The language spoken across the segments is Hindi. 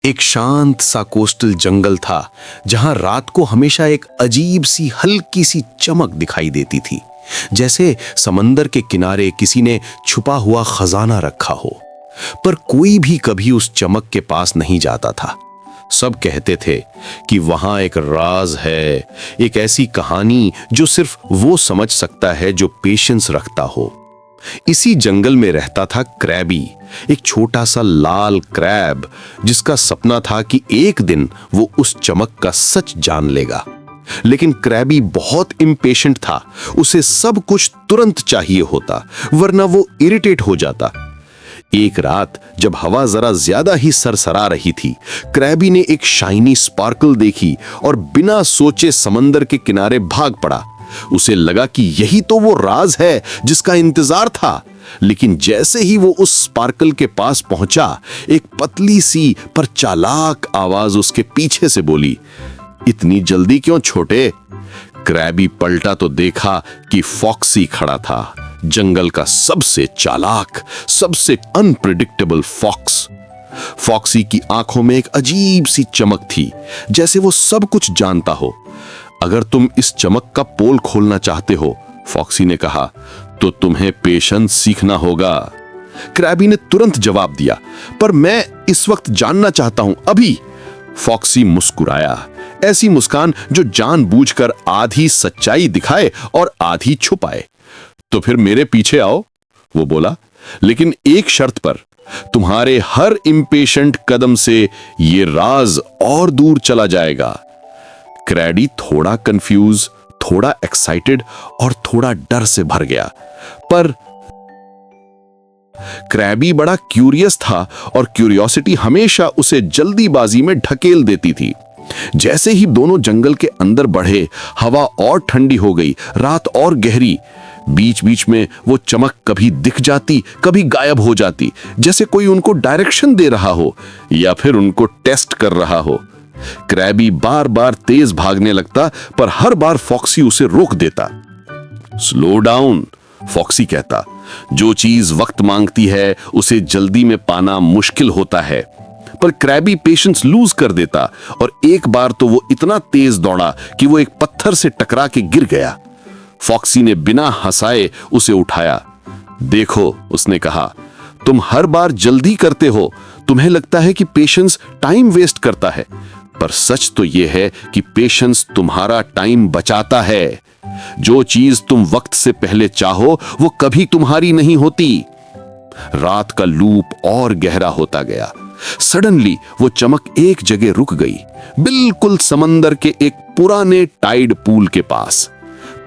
एक शांत सा कोस्टल जंगल था जहां रात को हमेशा एक अजीब सी हल्की सी चमक दिखाई देती थी, जैसे समंदर के किनारे किसी ने छुपा हुआ खजाना रखा हो। पर कोई भी कभी उस चमक के पास नहीं जाता था। सब कहते थे कि वहां एक राज है, एक ऐसी कहानी जो सिर्फ वो समझ सकता है जो पेशेंस रखता हो। इसी जंगल में रहता था क्रैबी, एक छोटा सा लाल क्रैब जिसका सपना था कि एक दिन वो उस चमक का सच जान लेगा। लेकिन क्रैबी बहुत इम्पेशेंट था, उसे सब कुछ तुरंत चाहिए होता, वरना वो इरिटेट हो जाता। एक रात जब हवा जरा ज्यादा ही सरसरा रही थी, क्रैबी ने एक शाइनी स्पार्कल देखी और बिना सोचे समंदर के किनारे भाग पड़ा। उसे लगा कि यही तो वो राज है जिसका इंतजार था। लेकिन जैसे ही वो उस स्पार्कल के पास पहुंचा, एक पतली सी पर चालाक आवाज उसके पीछे से बोली, इतनी जल्दी क्यों छोटे? क्रैबी पलटा तो देखा कि फॉक्सी खड़ा था, जंगल का सबसे चालाक, सबसे अनप्रेडिक्टेबल फॉक्स। फॉक्सी की आंखों में एक अजीब सी चमक थी, जैसे वो सब कुछ जानता हो। अगर तुम इस चमक का पोल खोलना चाहते हो, फॉक्सी ने कहा, तो तुम्हें पेशेंस सीखना होगा। क्रैबी ने तुरंत जवाब दिया, पर मैं इस वक्त जानना चाहता हूं, अभी। फॉक्सी मुस्कुराया, ऐसी मुस्कान जो जानबूझकर आधी सच्चाई दिखाए और आधी छुपाए। तो फिर मेरे पीछे आओ, वो बोला, लेकिन एक शर्त पर, तुम्हारे हर इंपेशेंट कदम से ये राज और दूर चला जाएगा। क्रैडी थोड़ा कंफ्यूज, थोड़ा एक्साइटेड और थोड़ा डर से भर गया, पर क्रैबी बड़ा क्यूरियस था और क्यूरियोसिटी हमेशा उसे जल्दीबाजी में ढकेल देती थी। जैसे ही दोनों जंगल के अंदर बढ़े, हवा और ठंडी हो गई, रात और गहरी। बीच बीच में वो चमक कभी दिख जाती, कभी गायब हो जाती, जैसे कोई उनको डायरेक्शन दे रहा हो या फिर उनको टेस्ट कर रहा हो। क्रैबी बार बार तेज भागने लगता, पर हर बार फॉक्सी उसे रोक देता। स्लो डाउन, फॉक्सी कहता, जो चीज वक्त मांगती है उसे जल्दी में पाना मुश्किल होता है। पर क्रैबी पेशेंस लूज कर देता और एक बार तो वो इतना तेज दौड़ा कि वो एक पत्थर से टकरा के गिर गया। फॉक्सी ने बिना हंसाए उसे उठाया। देखो, उसने कहा, तुम हर बार जल्दी करते हो, तुम्हें लगता है कि पेशेंस टाइम वेस्ट करता है, पर सच तो यह है कि पेशेंस तुम्हारा टाइम बचाता है। जो चीज तुम वक्त से पहले चाहो वो कभी तुम्हारी नहीं होती। रात का लूप और गहरा होता गया। सडनली वो चमक एक जगह रुक गई, बिल्कुल समंदर के एक पुराने टाइड पूल के पास।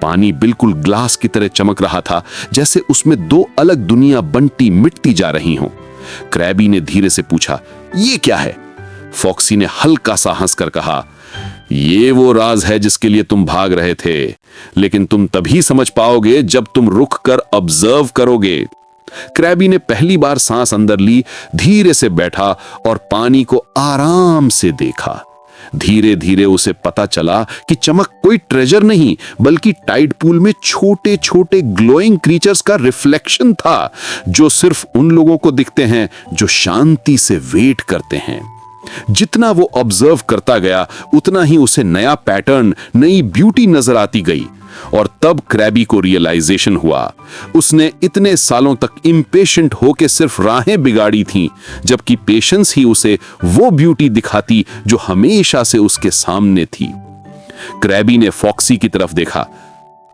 पानी बिल्कुल ग्लास की तरह चमक रहा था, जैसे उसमें दो अलग दुनिया बनती मिटती जा रही हों। क्रैबी ने धीरे से पूछा, ये क्या है? फॉक्सी ने हल्का सा हंसकर कहा, ये वो राज है जिसके लिए तुम भाग रहे थे, लेकिन तुम तभी समझ पाओगे जब तुम रुक कर ऑब्जर्व करोगे। क्रैबी ने पहली बार सांस अंदर ली, धीरे से बैठा और पानी को आराम से देखा। धीरे धीरे उसे पता चला कि चमक कोई ट्रेजर नहीं, बल्कि टाइड पूल में छोटे छोटे ग्लोइंग क्रीचर्स का रिफ्लेक्शन था, जो सिर्फ उन लोगों को दिखते हैं जो शांति से वेट करते हैं। जितना वो ऑब्जर्व करता गया, उतना ही उसे नया पैटर्न, नई ब्यूटी नजर आती गई। और तब क्रैबी को रियलाइजेशन हुआ, उसने इतने सालों तक इम्पेशेंट होके सिर्फ राहें बिगाड़ी थीं, जबकि पेशेंस ही उसे वो ब्यूटी दिखाती जो हमेशा से उसके सामने थी। क्रैबी ने फॉक्सी की तरफ देखा।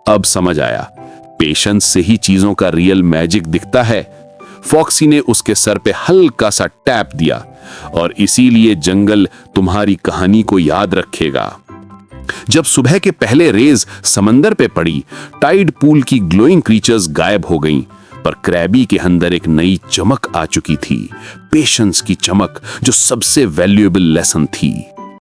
अब समझ आया, पेशेंस से ही चीजों का रियल मैजिक दिखता है। फॉक्सी ने उसके सर पे हल्का सा टैप दिया, और इसीलिए जंगल तुम्हारी कहानी को याद रखेगा। जब सुबह के पहले रेज समंदर पे पड़ी, टाइड पूल की ग्लोइंग क्रीचर्स गायब हो गईं, पर क्रैबी के अंदर एक नई चमक आ चुकी थी, पेशेंस की चमक, जो सबसे वैल्यूएबल लेसन थी।